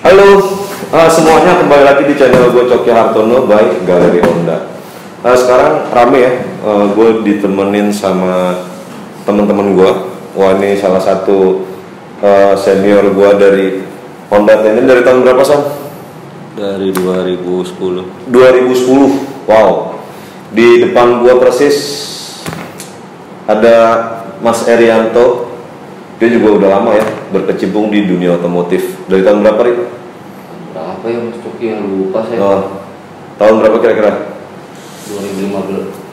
Halo semuanya, kembali lagi di channel gue Coki Hartono by Galeri Honda. Sekarang rame ya, gue ditemenin sama teman-teman gue. Wah, ini salah satu senior gue dari Honda. Ini dari tahun berapa, Sam? Dari 2010. 2010. Wow. Di depan gue persis ada Mas Erianto. Dia juga udah lama ya berkecimpung di dunia otomotif. Dari tahun berapa, Rik? Berapa ya Mas Coki, yang lupa saya. Tahun berapa kira-kira?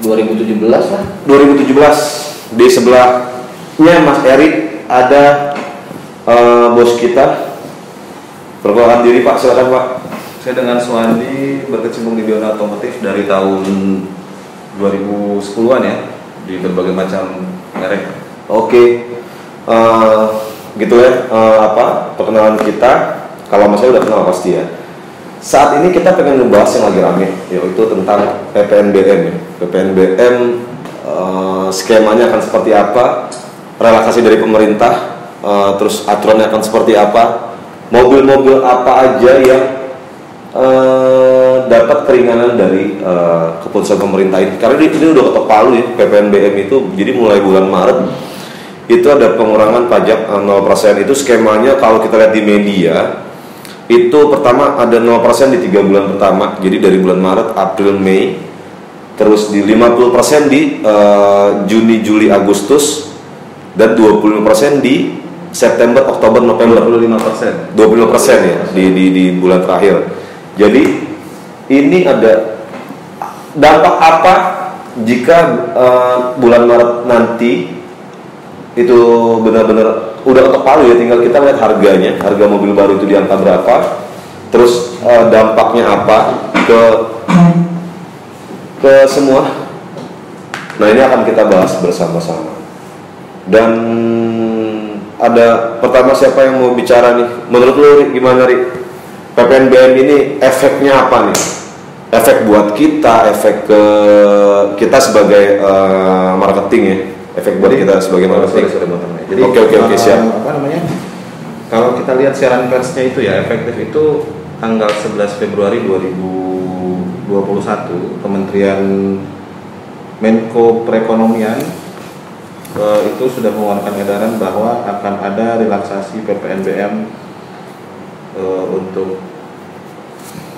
2017 lah. 2017. Di sebelahnya Mas Erik ada bos kita. Perkenalkan diri Pak, silakan Pak. Saya dengan Suwandi berkecimpung di dunia otomotif dari tahun 2010-an ya, di berbagai macam merek. Oke. Gitu ya, perkenalan kita. Kalau Mas udah kenal pasti ya. Saat ini kita pengen ngebahas yang lagi rame, yaitu tentang PPNBM ya. PPNBM skemanya akan seperti apa, relaksasi dari pemerintah, terus aturannya akan seperti apa, mobil-mobil apa aja yang dapat keringanan dari keputusan pemerintah ini. Karena ini udah ketok palu ya, PPNBM itu. Jadi mulai bulan Maret itu ada pengurangan pajak 0%. Itu skemanya kalau kita lihat di media, itu pertama ada 0% di 3 bulan pertama. Jadi dari bulan Maret, April, Mei, terus di 50% di Juni, Juli, Agustus, dan 25% di September, Oktober, November. 25%. 25% ya di bulan terakhir. Jadi ini ada dampak apa jika bulan Maret nanti itu benar-benar udah ketok palu ya, tinggal kita lihat harganya, harga mobil baru itu di angka berapa, terus dampaknya apa ke semua. Nah, ini akan kita bahas bersama-sama. Dan ada pertama, siapa yang mau bicara nih? Menurut lu gimana, Rik? PPNBM ini efeknya apa nih? Efek buat kita, efek ke kita sebagai marketing ya. Efek buat kita sebagai marketing. Jadi oke, siap. Kalau kita lihat siaran persnya itu ya, efektif itu tanggal 11 Februari 2021 Kementerian Menko Perekonomian itu sudah mengeluarkan edaran bahwa akan ada relaksasi PPNBM untuk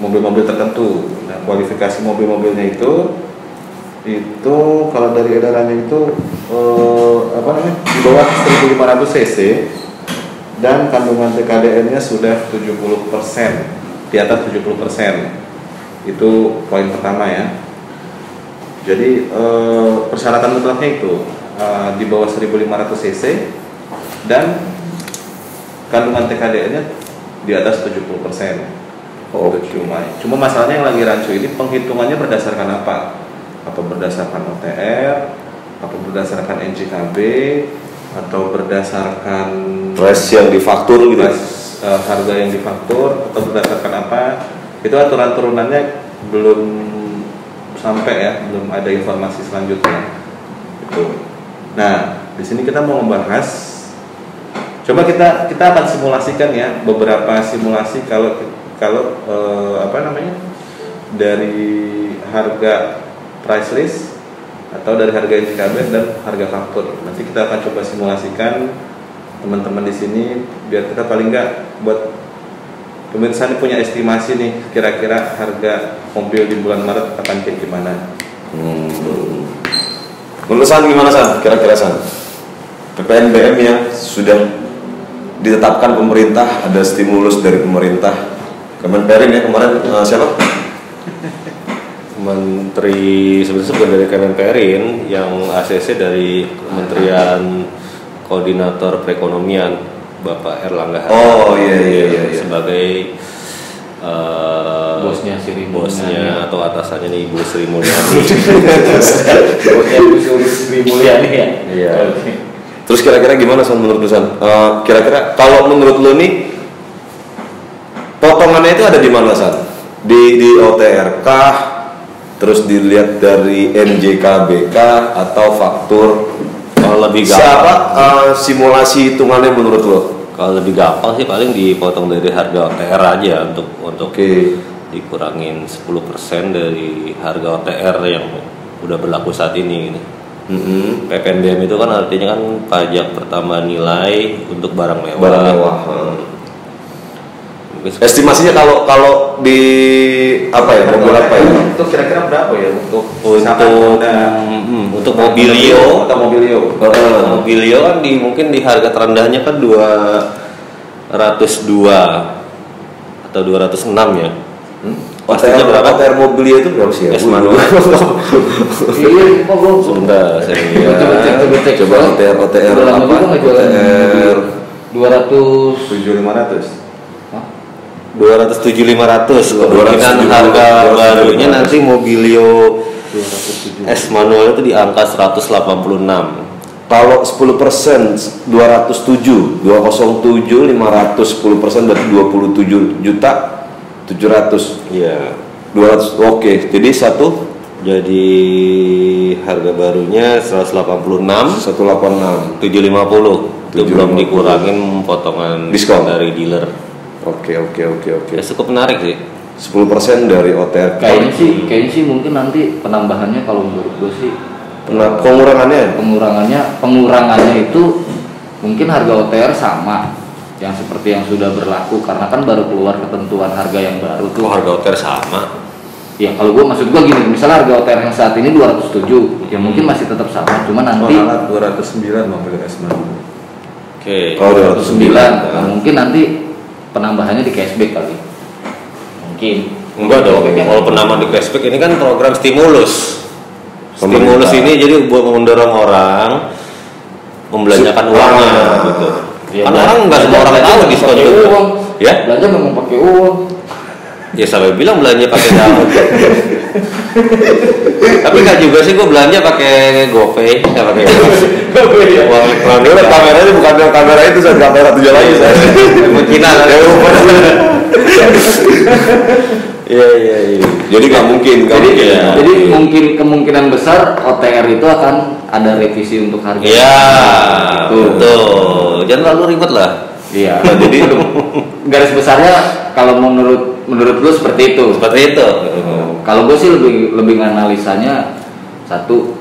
mobil-mobil tertentu. Nah, kualifikasi mobil-mobilnya itu kalau dari edarannya itu di bawah 1500 cc dan kandungan TKDN-nya sudah 70%, di atas 70%. Itu poin pertama ya. Jadi persyaratan mutlaknya itu di bawah 1500 cc dan kandungan TKDN-nya di atas 70%. Oh, cuma masalahnya yang lagi rancu ini penghitungannya berdasarkan apa? Apa berdasarkan OTR, apa berdasarkan NJKB, atau berdasarkan price yang difaktur gitu, harga yang difaktur, atau berdasarkan apa? Itu aturan turunannya belum sampai ya, belum ada informasi selanjutnya. Itu. Nah, di sini kita mau membahas. Coba kita akan simulasikan ya, beberapa simulasi kalau dari harga price list atau dari harga NJKB dan harga faktur. Nanti kita akan coba simulasikan teman-teman di sini biar kita paling nggak buat pemirsa ini punya estimasi nih, kira-kira harga mobil di bulan Maret akan kayak gimana. Menurut San gimana, San? Kira-kira San, PPNBM yang sudah ditetapkan pemerintah, ada stimulus dari pemerintah. Kemenperin ya kemarin, siapa? Menteri sebenarnya bukan dari Kemenperin, yang ACC dari Kementerian Koordinator Perekonomian, Bapak Erlangga Hartarto. Oh iya. Sebagai bosnya atau atasannya nih Ibu Sri Mulyani. Bosnya Ibu Sri Mulyani ya. Iya. Terus kira-kira gimana San menurut lu, San? Kira-kira kalau menurut lu nih potongannya itu ada di mana, San? Di OTR kah? Terus dilihat dari NJKB kah atau faktur? Lebih gampang. Siapa simulasi hitungannya menurut lo? Kalau lebih gampang sih paling dipotong dari harga OTR aja untuk Oke. dikurangin 10% dari harga OTR yang udah berlaku saat ini gitu. PPNBM itu kan artinya kan pajak pertambahan nilai untuk barang mewah. Barang mewah. Estimasinya kalau di apa ya, mobil apa ya? Itu kira-kira berapa ya untuk untuk Mobilio atau Mobilio? Mobilio kan mungkin di harga terendahnya kan 202 atau 206 ya. Pastinya berapa? OTR Mobilio itu berapa sih ya? Manual. Iya, kok belum. Sebentar, saya lihat. Coba cek. Coba OTR apa? OTR 7.500. 207.500 kemungkinan harga barunya nanti Mobilio S manual itu di angka 186. Kalau 10% 207, 500 10% berarti 27.700.000. Iya. 200. Oke. Jadi Jadi harga barunya 186 186. 750 itu belum dikurangin potongan Diskon dari dealer. Oke. Ya cukup menarik sih. 10% dari OTR. Kayaknya sih mungkin nanti penambahannya kalau menurut gue sih pengurangannya itu mungkin harga OTR sama yang seperti yang sudah berlaku karena kan baru keluar ketentuan harga yang baru tuh. Harga OTR sama. Ya kalau gue maksud gue gini, misalnya harga OTR yang saat ini 207, ya mungkin masih tetap sama, cuma nanti 209 mobil S manual. Oke. Oh, 209. Nah, mungkin nanti penambahannya di cashback kali. Mungkin. Enggak dong. Kalau penambahan di cashback ini kan program stimulus. Stimulus ini jadi buat mendorong orang membelanjakan uangnya gitu. Ya, kan orang nggak semua orang tahu diskon itu. Ya? Belanja memang pakai uang. Ya sampai bilang belanja pakai daun. Tapi nggak juga sih gue belanja pakai GoPay, nggak pakai uang elektronik. Kameranya bukan kamera itu, saya kamera tujuh lagi saya. Cina kan. Iya. Jadi nggak mungkin. Jadi kemungkinan besar OTR itu akan ada revisi untuk harga. Iya, betul. Jangan terlalu ribet lah. Iya. Jadi garis besarnya kalau menurut lu seperti itu. Seperti itu. Kalau gue sih lebih analisanya satu,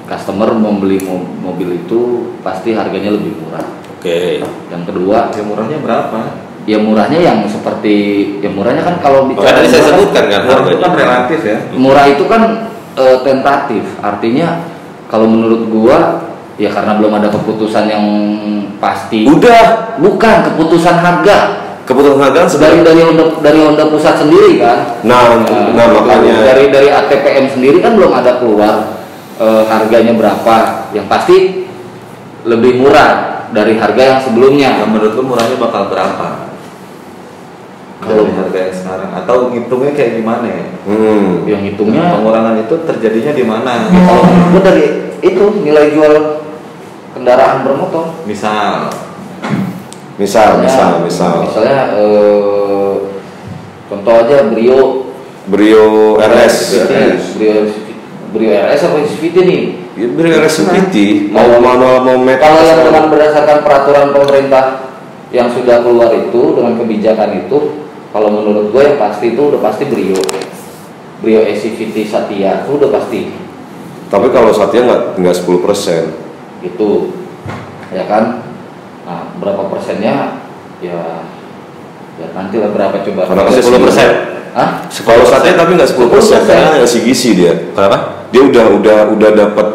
customer membeli mobil itu pasti harganya lebih murah. Oke. Yang kedua, Yang murahnya berapa? ya murahnya yang seperti yang murahnya kan kalau bicara tadi saya sebutkan kan Murah itu kan relatif ya. Murah itu kan tentatif. Artinya kalau menurut gua ya karena belum ada keputusan yang pasti. Udah, Bukan keputusan harga. keputusan harga Dari Honda pusat sendiri kan. Nah makanya dari ATPM sendiri kan belum ada keluar harganya berapa. Yang pasti lebih murah dari harga yang sebelumnya. Yang menurut lu murahnya bakal berapa? Kalau harga yang sekarang atau ngitungnya kayak gimana ya? Yang hitungnya Pengurangan itu terjadinya di mana? kalau menurut gua dari itu nilai jual kendaraan bermotor. Misal Misalnya contoh aja Brio RS. Brio RS apa SVT nih? Ya, Brio RS SVT mau manual mau metal. Kalau yang dengan berdasarkan peraturan pemerintah yang sudah keluar itu dengan kebijakan itu, kalau menurut gue yang pasti itu udah pasti Brio SVT Satya itu udah pasti. Tapi kalau Satya nggak 10%. Gitu, ya kan? Nah, berapa persennya? Ya nanti lah berapa coba? Karena 10%. Hah? Kalau Satya tapi nggak 10% karena LCGC dia. Kenapa? Dia udah dapat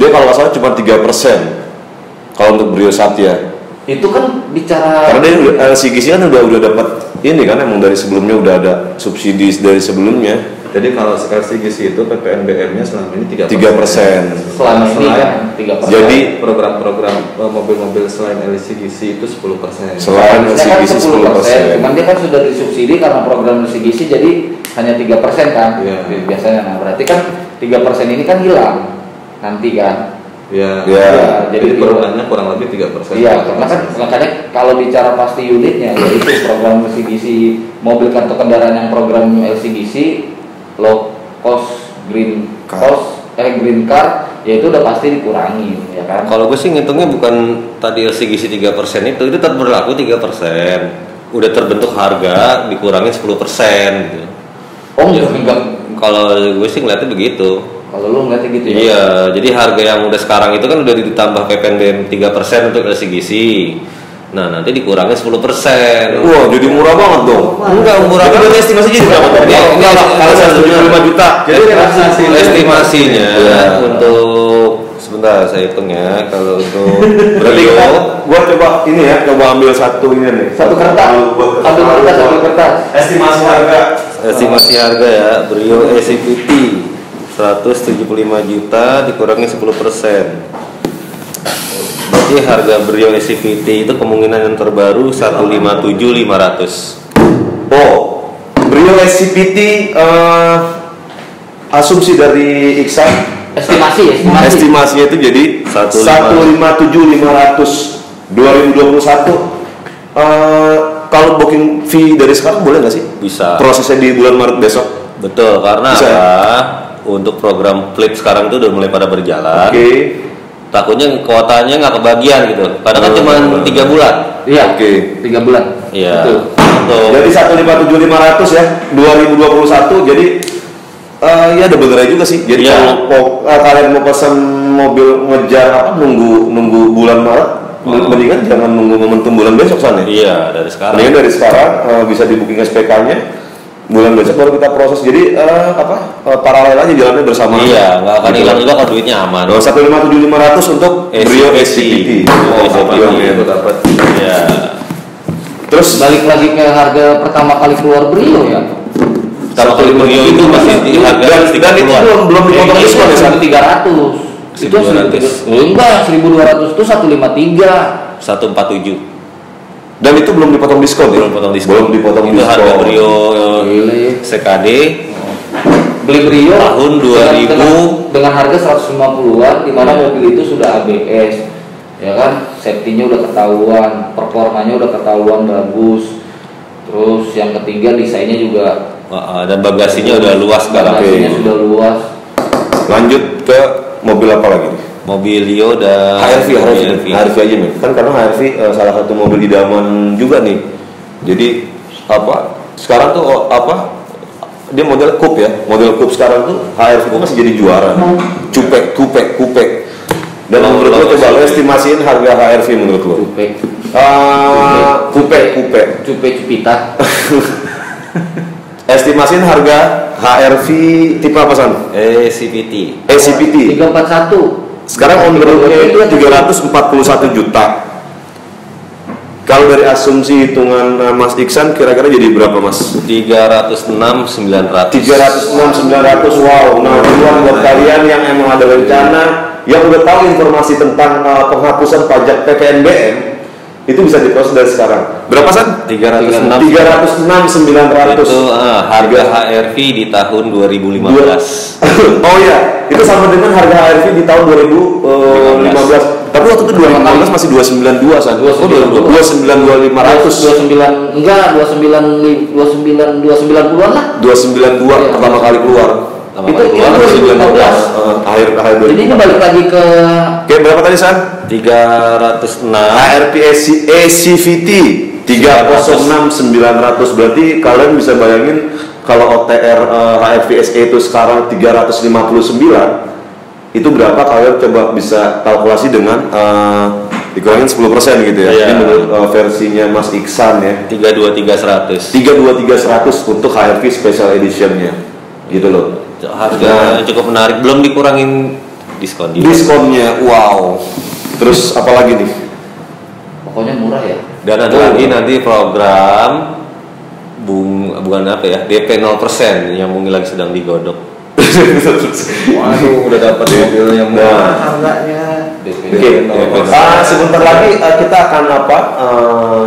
dia kalau nggak salah cuma 3% kalau untuk Brio Satya. Itu kan bicara Karena dia LCGC kan udah dapat ini kan emang dari sebelumnya udah ada subsidi dari sebelumnya. Jadi kalau LCGC itu PPNBM-nya selama ini 3%. selama ini kan 3%. Jadi program-program mobil-mobil selain LCGC itu 10%. selain Harusnya kan LCGC 10%. 10%, cuman dia kan sudah disubsidi karena program LCGC jadi hanya 3% kan. Iya. Biasanya nah berarti kan 3% ini kan hilang nanti kan. Ya, jadi jadi perunannya kurang lebih 3%. Iya, karena kan makanya kalau bicara pasti unitnya yaitu program LCGC mobil atau kendaraan yang program LCGC low cost green car ya itu udah pasti dikurangi, ya kan? Kalau gue sih ngitungnya bukan tadi LCGC 3% itu tetap berlaku 3%. Udah terbentuk harga dikurangin 10% gitu. Oh enggak. Kalau gue sih ngeliatnya begitu. Kalau lu ngeliatnya gitu ya? Iya, jadi harga yang udah sekarang itu kan udah ditambah PPNBM 3% untuk LCGC. Nah, nanti dikurangin 10%. Wah, jadi murah banget dong. Enggak, murah Jadi banget. estimasi jadi berapa? Kalau 175 juta. Jadi estimasinya untuk sebentar saya hitung ya. Kalau untuk Berarti Brio, gua coba ini ya, coba ambil satu ini nih. Satu kertas. Ambil kertas. Estimasi harga. estimasi harga ya, Brio ACVT 175 juta dikurangi 10%. Berarti harga Brio ACVT itu kemungkinan yang terbaru 157.500. Oh, Brio SCPT asumsi dari Iksan estimasinya itu jadi 157.500 2021. Kalau booking fee dari sekarang boleh nggak sih? Bisa. Prosesnya di bulan Maret besok. Betul, karena Bisa. apa? Untuk program flip sekarang itu udah mulai pada berjalan. Oke. Takutnya kuotanya nggak kebagian gitu. Padahal kan cuma 3 bulan. Iya. Oke. 3 bulan. Iya. Betul. Untuk Jadi 157.500 ya 2021. Jadi ya ada benernya juga sih. Jadi Iya. kalau kalian mau pesan mobil ngejar apa nunggu bulan Maret, mendingan jangan nunggu momentum bulan besok sana. iya, dari sekarang. Mendingan dari sekarang bisa di booking SPK-nya. Bulan besok baru kita proses. Jadi paralel aja jalannya bersama. Iya, nggak akan Gitu. hilang juga kalau duitnya aman. 157.500 untuk Brio SCPT. SCPT. Dapat. Iya. Terus Balik lagi ke harga pertama kali keluar Brio ya. Kalau Brio itu masih di harga dan itu belum dipotong diskon ya, San? 1.300. Itu 1.200. enggak, 1.200 itu 153. 147. Dan itu belum dipotong diskon ya? Belum potong diskon. Belum dipotong Itu diskon. harga Brio Gile. CKD Beli Brio Tahun 2000. dengan harga 150-an di mana mobil itu sudah ABS. Ya kan? Safety-nya udah ketahuan, performanya udah ketahuan bagus. Terus yang ketiga desainnya juga dan bagasinya udah luas sekarang. bagasinya sudah luas. Lanjut ke mobil apa lagi nih? Mobilio dan HRV aja nih. Kan karena HRV salah satu mobil idaman juga nih. Jadi sekarang tuh dia model coupe ya. Model coupe sekarang tuh HRV itu masih jadi juara. Coupe. Dan menurut lo coba lo estimasiin harga HRV menurut lo? Coupe. Cupita. Estimasiin harga HRV tipe apa San? ACVT. ACPT. 341. Sekarang on the road-nya itu 341 juta. Kalau dari asumsi hitungan Mas Iksan kira-kira jadi berapa Mas? 306.900. 306.900. Wow. Nah, buat kalian yang emang ada rencana, yang udah tahu informasi tentang penghapusan pajak PPNBM, itu bisa diproses dari sekarang. Berapa San? 306.900. Itu harga HRV di tahun 2015. Oh iya, itu sama dengan harga HRV di tahun 2015. Tapi waktu itu 2015 masih 292 San. 292.500. 29 enggak 29 lah. 292 pertama kali keluar. Itu 2015. Akhir Jadi ini balik lagi ke Oke, berapa tadi San? 306. HRV ACVT 306.900. Berarti kalian bisa bayangin kalau OTR HRV SE itu sekarang 359, itu berapa kalian coba bisa kalkulasi dengan dikurangin 10% gitu ya. Iya. Ini menurut versinya Mas Iksan ya. 323.100. 323.100 untuk HRV Special Edition-nya. Gitu loh. Harga cukup menarik, belum dikurangin diskon. Diskonnya, wow. Terus apa lagi nih? pokoknya murah ya. Dan ada lagi nanti program bukan apa ya, DP 0% yang mungkin lagi sedang digodok. Waduh, udah dapat mobil yang murah harganya. Oke, sebentar lagi kita akan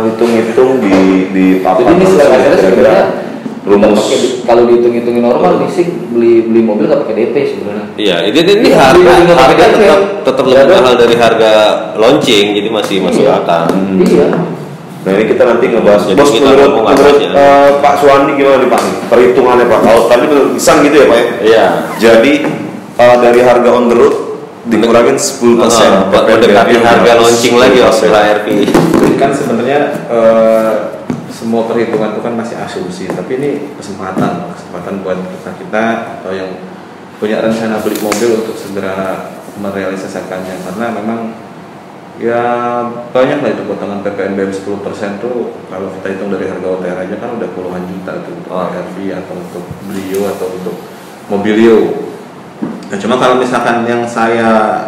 hitung-hitung di Jadi ini sebenarnya rumus. kalau dihitung-hitungin normal leasing beli mobil nggak pakai DP sebenarnya. Iya, ini harga tetap lebih mahal dari harga launching, jadi masih masuk akal. Iya. Nah ini kita nanti ngebahas. Jadi Bos, kita menurut ngomong aja. Pak Suwandi gimana nih Pak? Perhitungannya Pak. Kalau tadi menurut Isan gitu ya Pak ya? Iya. Jadi dari harga on the road dikurangin 10%. Mendekati harga launching lagi HRV. Jadi kan sebenarnya semua perhitungan itu kan masih asumsi, tapi ini kesempatan buat kita atau yang punya rencana beli mobil untuk segera merealisasikannya, karena memang ya banyak lah itu potongan PPNBM 10% tuh kalau kita hitung dari harga OTR aja kan udah puluhan juta tuh untuk HRV atau untuk Brio atau untuk Mobilio. Nah, cuma kalau misalkan yang saya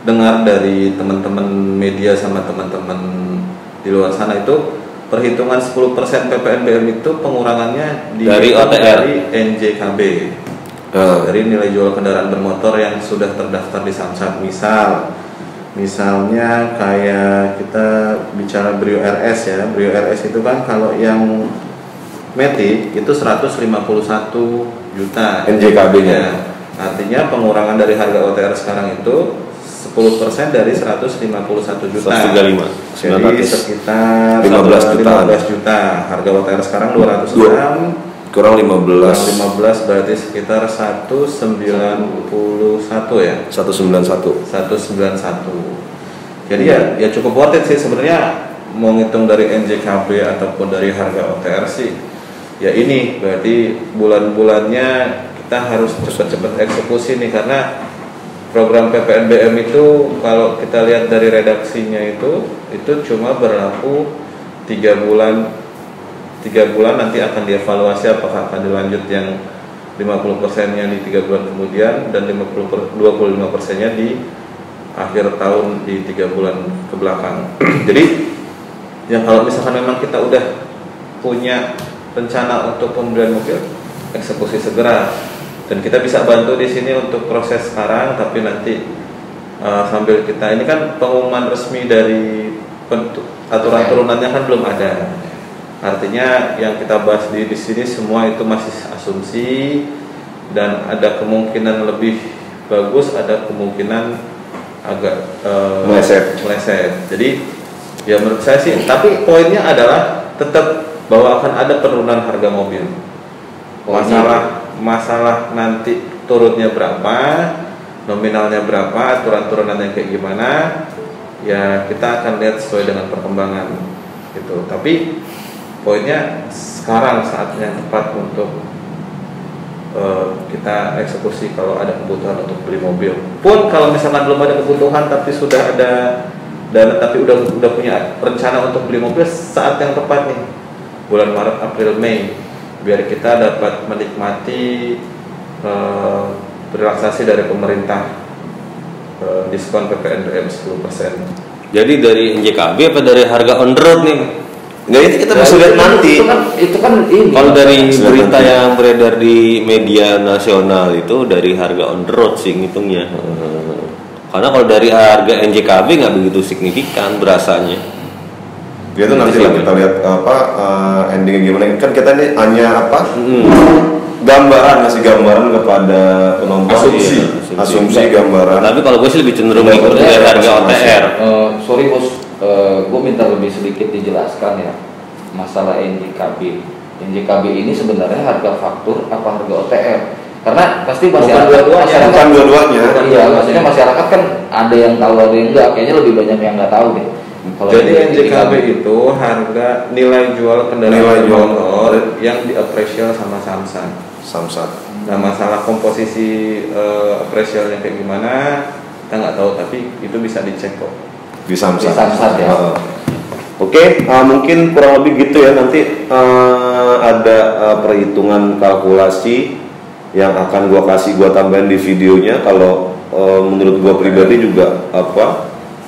dengar dari teman-teman media sama teman-teman di luar sana itu perhitungan 10% PPNBM itu pengurangannya dari OTR, dari NJKB, dari nilai jual kendaraan bermotor yang sudah terdaftar di Samsat. Misalnya kayak kita bicara Brio RS ya, Brio RS itu kan kalau yang Matic itu 151 juta NJKB-nya. Ya, artinya pengurangan dari harga OTR sekarang itu 10% dari 151 juta. 135. Jadi sekitar 15 juta. Harga OTR sekarang 206 kurang 15 berarti sekitar 191 ya. 191. Jadi ya cukup worth it sih sebenarnya, mau ngitung dari NJKB ataupun dari harga OTR sih. Ya ini berarti bulan-bulannya kita harus cepat-cepat eksekusi nih, karena program PPNBM itu kalau kita lihat dari redaksinya itu cuma berlaku 3 bulan nanti akan dievaluasi apakah akan dilanjut yang 50%-nya di 3 bulan kemudian dan 25%-nya di akhir tahun di 3 bulan ke belakang. Jadi yang kalau misalkan memang kita udah punya rencana untuk pembelian mobil, eksekusi segera. Dan kita bisa bantu di sini untuk proses sekarang, tapi nanti sambil kita ini kan pengumuman resmi dari aturan turunannya kan belum ada. Artinya yang kita bahas di sini semua itu masih asumsi dan ada kemungkinan lebih bagus, ada kemungkinan agak meleset. Jadi ya menurut saya sih, tapi poinnya adalah tetap bahwa akan ada penurunan harga mobil. Masalah nanti turunnya berapa, nominalnya berapa, aturan turunannya kayak gimana, ya kita akan lihat sesuai dengan perkembangan gitu. Tapi poinnya sekarang saatnya tepat untuk kita eksekusi kalau ada kebutuhan untuk beli mobil. Pun kalau misalkan belum ada kebutuhan tapi sudah ada dana, tapi udah punya rencana untuk beli mobil, saat yang tepat nih bulan Maret, April, Mei, biar kita dapat menikmati relaksasi dari pemerintah, diskon PPNBM 10%. Jadi dari NJKB apa dari harga on the road nih? Nggak, itu kita bisa lihat nanti. Itu kan ini. Kalau dari berita yang beredar di media nasional itu dari harga on the road sih ngitungnya. Karena kalau dari harga NJKB nggak begitu signifikan berasanya. Ya itu nanti lah kita lihat endingnya gimana. Kan kita ini hanya ngasih gambaran kepada penonton, asumsi gambaran. Tapi kalau gue sih lebih cenderung ngikut dari harga OTR. Sorry bos, gue minta lebih sedikit dijelaskan ya masalah NJKB. NJKB ini sebenarnya harga faktur apa harga OTR? Karena pasti masyarakat bukan dua-duanya. Iya, maksudnya masyarakat kan ada yang tahu ada yang enggak. Kayaknya lebih banyak yang nggak tahu deh. Jadi NJKB itu harga nilai jual kendaraan bermotor yang diapresial sama Samsat. Nah masalah komposisi apresialnya kayak gimana kita nggak tahu, tapi itu bisa dicek kok di Samsat ya. Oke, mungkin kurang lebih gitu ya. Nanti ada perhitungan kalkulasi yang akan gua tambahin di videonya. Kalau menurut gua pribadi juga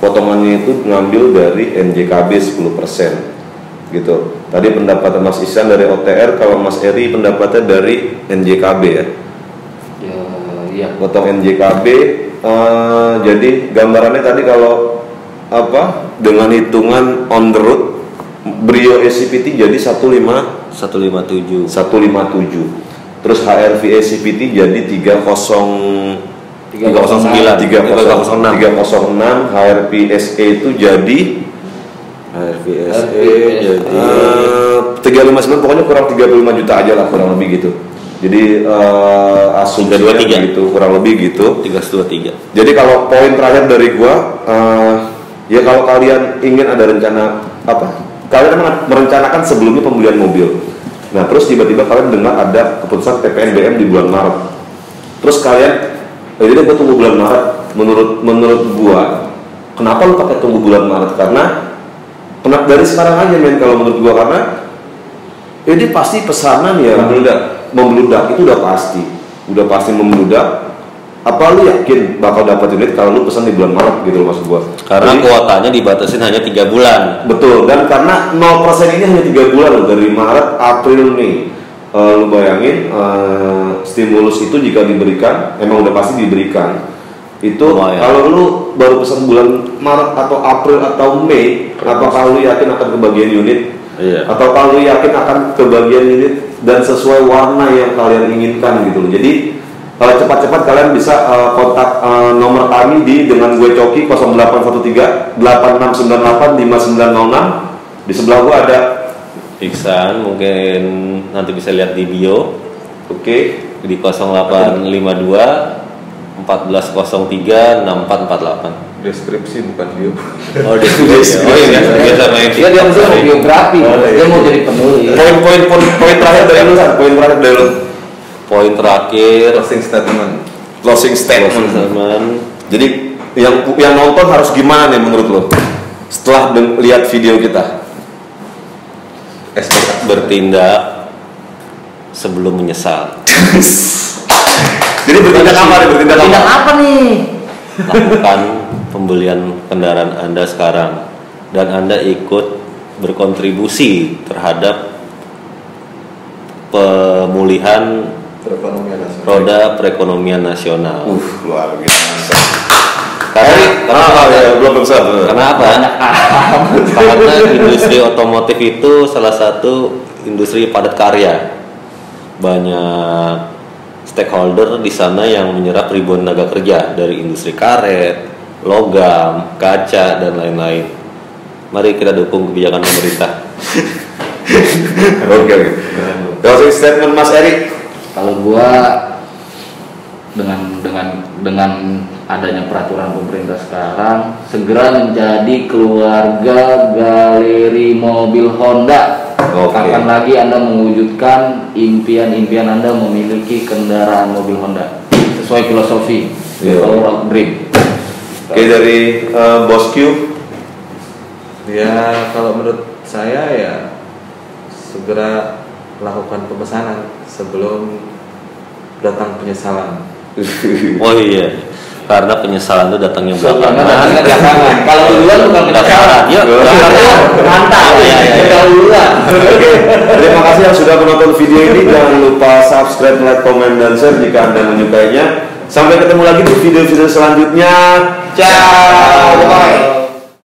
potongannya itu ngambil dari NJKB 10% gitu. Tadi pendapat Mas Ihsan dari OTR, kalau Mas Eri pendapatnya dari NJKB ya. Iya. Potong NJKB. Jadi gambarannya tadi kalau dengan hitungan on the road Brio SCPT jadi 157. Terus HRV SCPT jadi 306, HRV SE itu jadi 359, pokoknya kurang 35 juta aja lah kurang lebih gitu. Jadi asumsinya gitu, kurang lebih gitu. 323. Jadi kalau poin terakhir dari gua, ya kalau kalian ingin ada rencana apa? Kalian merencanakan sebelumnya pembelian mobil. Nah terus tiba-tiba kalian dengar ada keputusan PPNBM di bulan Maret. Terus kalian, jadi gua tunggu bulan Maret. Menurut gua, kenapa lu pakai tunggu bulan Maret? Karena dari sekarang aja men, kalau menurut gua, karena ini pasti pesanan ya membludak itu udah pasti membludak. Apa lu yakin bakal dapat unit kalau lu pesan di bulan Maret gitu loh, maksud gua? Karena kuotanya dibatasin hanya 3 bulan. Betul, dan karena 0% ini hanya 3 bulan loh, dari Maret, April, Mei. Lu bayangin stimulus itu jika diberikan, emang udah pasti diberikan. Itu kalau lu baru pesan bulan Maret atau April atau Mei, apakah lu yakin akan kebagian unit? Iya. Atau kalau yakin akan kebagian unit dan sesuai warna yang kalian inginkan gitu loh. Jadi cepat-cepat kalian bisa kontak nomor kami dengan gue Coki 0813 8698 5906. Di sebelah gue ada Iksan, mungkin nanti bisa lihat di bio. Oke. Di 0852 1403 6448. Deskripsi bukan bio. Oh, deskripsi. Oh iya, biasa main. Dia mau biografi, dia mau jadi penulis. Poin terakhir dari lu, San. Poin terakhir closing statement. Jadi yang nonton harus gimana nih menurut lo? Setelah lihat video kita, bertindak sebelum menyesal. Jadi bertindak apa nih? Lakukan pembelian kendaraan Anda sekarang dan Anda ikut berkontribusi terhadap pemulihan roda perekonomian nasional. Luar biasa. Kenapa? Karena industri otomotif itu salah satu industri padat karya. Banyak stakeholder di sana yang menyerap ribuan tenaga kerja dari industri karet, logam, kaca dan lain-lain. Mari kita dukung kebijakan pemerintah. Oke. Closing statement Mas Erik. Kalau gua dengan adanya peraturan pemerintah sekarang, segera menjadi keluarga galeri mobil Honda. Kapan lagi Anda mewujudkan impian-impian Anda memiliki kendaraan mobil Honda sesuai filosofi Power of Dream. Oke, dari Bos Q. Ya kalau menurut saya ya segera lakukan pemesanan sebelum datang penyesalan. Oh iya, karena penyesalan itu datangnya belakangan. Kalau duluan bukan penyesalan. Yuk, mantap ya. Kalau duluan. Terima kasih yang sudah menonton video ini. Jangan lupa subscribe, like, komen, dan share jika Anda menyukainya. Sampai ketemu lagi di video-video selanjutnya. Ciao. Bye.